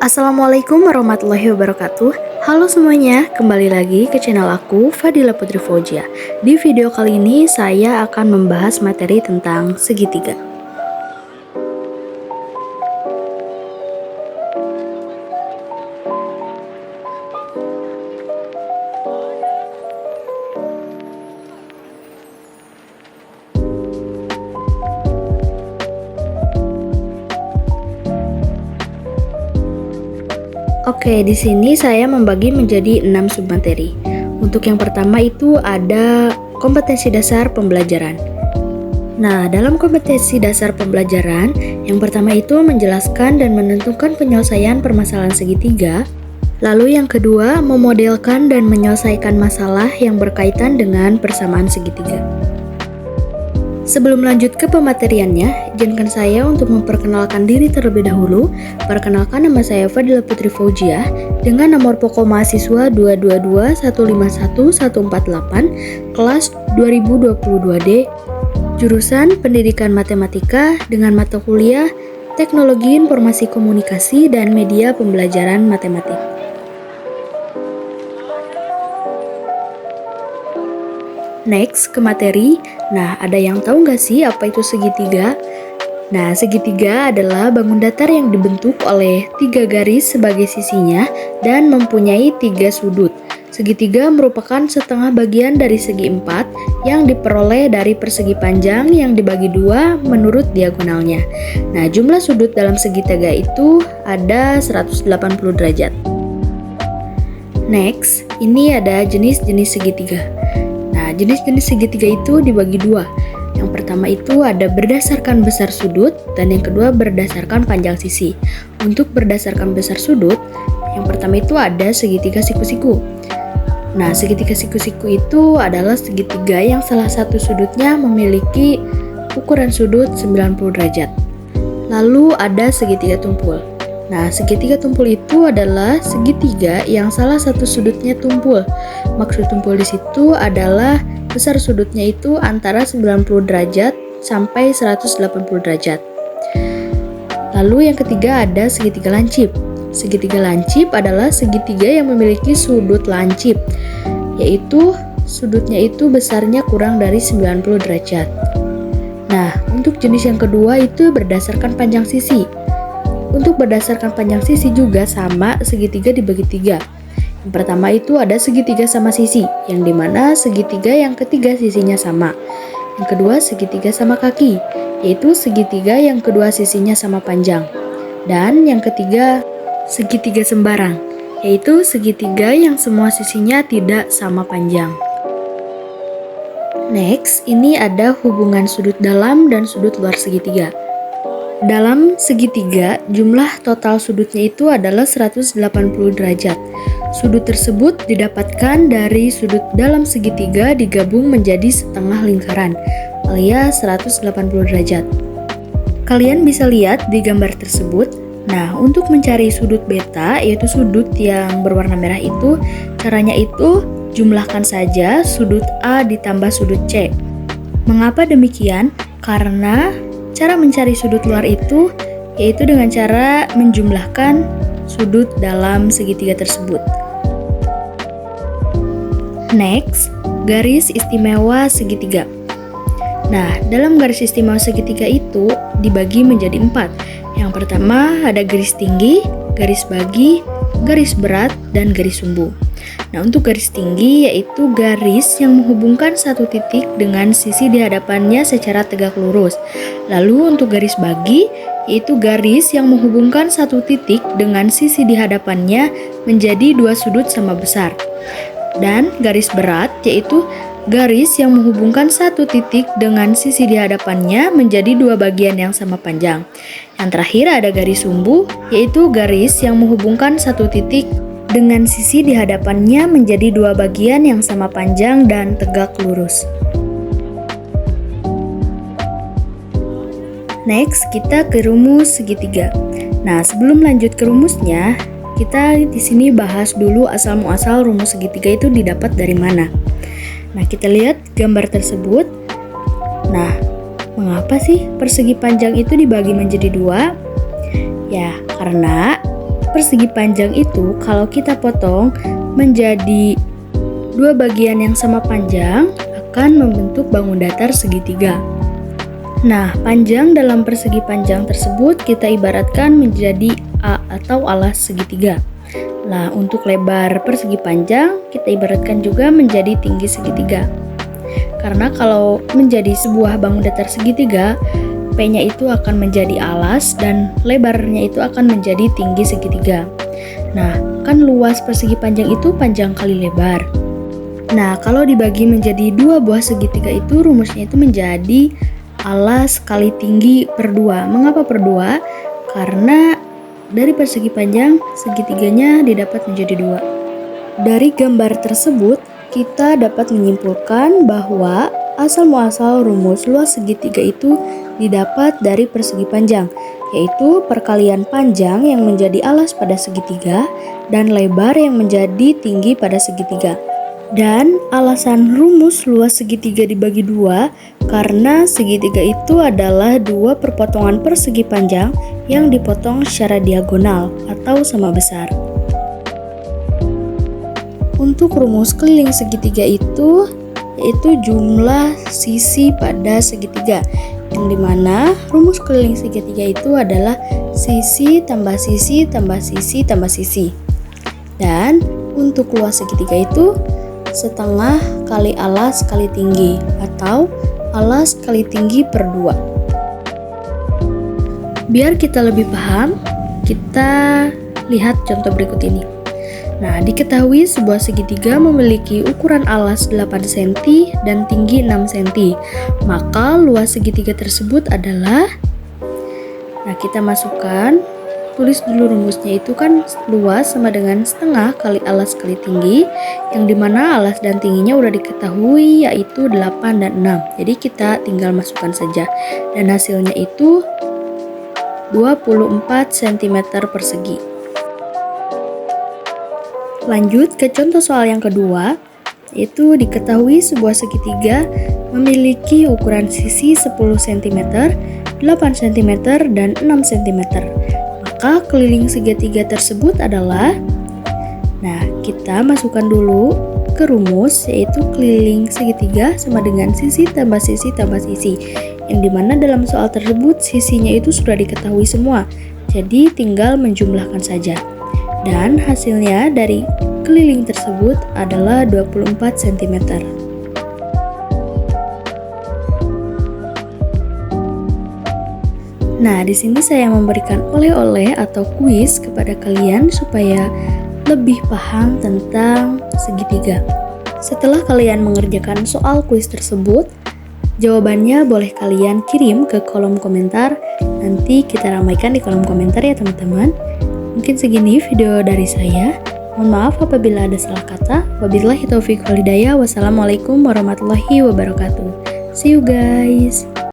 Assalamualaikum warahmatullahi wabarakatuh. Halo semuanya, kembali lagi ke channel aku, Fadila Putri Fauzia. Di video kali ini saya akan membahas materi tentang segitiga. Oke, di sini saya membagi menjadi 6 submateri. Untuk yang pertama itu ada kompetensi dasar pembelajaran. Nah, dalam kompetensi dasar pembelajaran, yang pertama itu menjelaskan dan menentukan penyelesaian permasalahan segitiga. Lalu yang kedua, memodelkan dan menyelesaikan masalah yang berkaitan dengan persamaan segitiga. Sebelum lanjut ke pemateriannya, izinkan saya untuk memperkenalkan diri terlebih dahulu. Perkenalkan, nama saya Fadila Putri Fauzia dengan nomor pokok mahasiswa 222151148 kelas 2022D, jurusan Pendidikan Matematika dengan mata kuliah Teknologi Informasi Komunikasi dan Media Pembelajaran Matematik. Next, ke materi. Nah, ada yang tahu nggak sih apa itu segitiga? Nah, segitiga adalah bangun datar yang dibentuk oleh 3 garis sebagai sisinya dan mempunyai 3 sudut. Segitiga merupakan setengah bagian dari segi 4 yang diperoleh dari persegi panjang yang dibagi 2 menurut diagonalnya. Nah, jumlah sudut dalam segitiga itu ada 180 derajat. Next, ini ada jenis-jenis segitiga. Nah, jenis-jenis segitiga itu dibagi 2. Yang pertama itu ada berdasarkan besar sudut dan yang kedua berdasarkan panjang sisi. Untuk berdasarkan besar sudut, yang pertama itu ada segitiga siku-siku. Nah, segitiga siku-siku itu adalah segitiga yang salah satu sudutnya memiliki ukuran sudut 90 derajat. Lalu ada segitiga tumpul. Nah, segitiga tumpul itu adalah segitiga yang salah satu sudutnya tumpul. Maksud tumpul di situ adalah besar sudutnya itu antara 90 derajat sampai 180 derajat. Lalu yang ketiga ada segitiga lancip. Segitiga lancip adalah segitiga yang memiliki sudut lancip, yaitu sudutnya itu besarnya kurang dari 90 derajat. Nah, untuk jenis yang kedua itu berdasarkan panjang sisi. Untuk berdasarkan panjang sisi juga sama, segitiga dibagi 3. Yang pertama itu ada segitiga sama sisi, yang dimana segitiga yang ketiga sisinya sama. Yang kedua segitiga sama kaki, yaitu segitiga yang kedua sisinya sama panjang. Dan yang ketiga segitiga sembarang, yaitu segitiga yang semua sisinya tidak sama panjang. Next, ini ada hubungan sudut dalam dan sudut luar segitiga. Dalam segitiga, jumlah total sudutnya itu adalah 180 derajat. Sudut tersebut didapatkan dari sudut dalam segitiga digabung menjadi setengah lingkaran, alias 180 derajat. Kalian bisa lihat di gambar tersebut. Nah, untuk mencari sudut beta, yaitu sudut yang berwarna merah itu, caranya itu jumlahkan saja sudut A ditambah sudut C. Mengapa demikian? Karena cara mencari sudut luar itu yaitu dengan cara menjumlahkan sudut dalam segitiga tersebut. Next, garis istimewa segitiga. Nah, dalam garis istimewa segitiga itu dibagi menjadi 4. Yang pertama ada garis tinggi, garis bagi, garis berat, dan garis sumbu. Nah, untuk garis tinggi yaitu garis yang menghubungkan satu titik dengan sisi di hadapannya secara tegak lurus. Lalu untuk garis bagi yaitu garis yang menghubungkan satu titik dengan sisi di hadapannya menjadi 2 sudut sama besar. Dan garis berat yaitu garis yang menghubungkan satu titik dengan sisi di hadapannya menjadi 2 bagian yang sama panjang. Yang terakhir ada garis sumbu yaitu garis yang menghubungkan satu titik dengan sisi di hadapannya menjadi 2 bagian yang sama panjang dan tegak lurus. Next, kita ke rumus segitiga. Nah, sebelum lanjut ke rumusnya, kita di sini bahas dulu asal-muasal rumus segitiga itu didapat dari mana. Nah, kita lihat gambar tersebut. Nah, mengapa sih persegi panjang itu dibagi menjadi 2? Ya, karena persegi panjang itu kalau kita potong menjadi dua bagian yang sama panjang akan membentuk bangun datar segitiga. Nah, panjang dalam persegi panjang tersebut kita ibaratkan menjadi A atau alas segitiga. Nah, untuk lebar persegi panjang kita ibaratkan juga menjadi tinggi segitiga. Karena kalau menjadi sebuah bangun datar segitiga, P-nya itu akan menjadi alas dan lebarnya itu akan menjadi tinggi segitiga. Nah, kan luas persegi panjang itu panjang kali lebar. Nah, kalau dibagi menjadi dua buah segitiga itu rumusnya itu menjadi alas kali tinggi per 2. Mengapa per 2? Karena dari persegi panjang segitiganya didapat menjadi 2. Dari gambar tersebut kita dapat menyimpulkan bahwa asal muasal rumus luas segitiga itu didapat dari persegi panjang, yaitu perkalian panjang yang menjadi alas pada segitiga dan lebar yang menjadi tinggi pada segitiga. Dan alasan rumus luas segitiga dibagi 2 karena segitiga itu adalah dua perpotongan persegi panjang yang dipotong secara diagonal atau sama besar. Untuk rumus keliling segitiga itu yaitu jumlah sisi pada segitiga, yang dimana rumus keliling segitiga itu adalah sisi tambah sisi tambah sisi tambah sisi. Dan untuk luas segitiga itu setengah kali alas kali tinggi atau alas kali tinggi per 2. Biar kita lebih paham, kita lihat contoh berikut ini. Nah, diketahui sebuah segitiga memiliki ukuran alas 8 cm dan tinggi 6 cm. Maka luas segitiga tersebut adalah, nah kita masukkan, tulis dulu rumusnya itu kan luas sama dengan setengah kali alas kali tinggi, yang dimana alas dan tingginya udah diketahui yaitu 8 dan 6. Jadi kita tinggal masukkan saja dan hasilnya itu 24 cm persegi. Lanjut ke contoh soal yang kedua, yaitu diketahui sebuah segitiga memiliki ukuran sisi 10 cm, 8 cm, dan 6 cm. Maka keliling segitiga tersebut adalah, nah kita masukkan dulu ke rumus, yaitu keliling segitiga sama dengan sisi tambah sisi tambah sisi, yang dimana dalam soal tersebut sisinya itu sudah diketahui semua, jadi tinggal menjumlahkan saja. Dan hasilnya dari keliling tersebut adalah 24 cm. Nah, di sini saya memberikan oleh-oleh atau kuis kepada kalian supaya lebih paham tentang segitiga. Setelah kalian mengerjakan soal kuis tersebut, jawabannya boleh kalian kirim ke kolom komentar. Nanti kita ramaikan di kolom komentar ya teman-teman. Mungkin segini video dari saya. Mohon maaf apabila ada salah kata. Wabillahi taufiq wal hidayah. Wassalamualaikum warahmatullahi wabarakatuh. See you guys.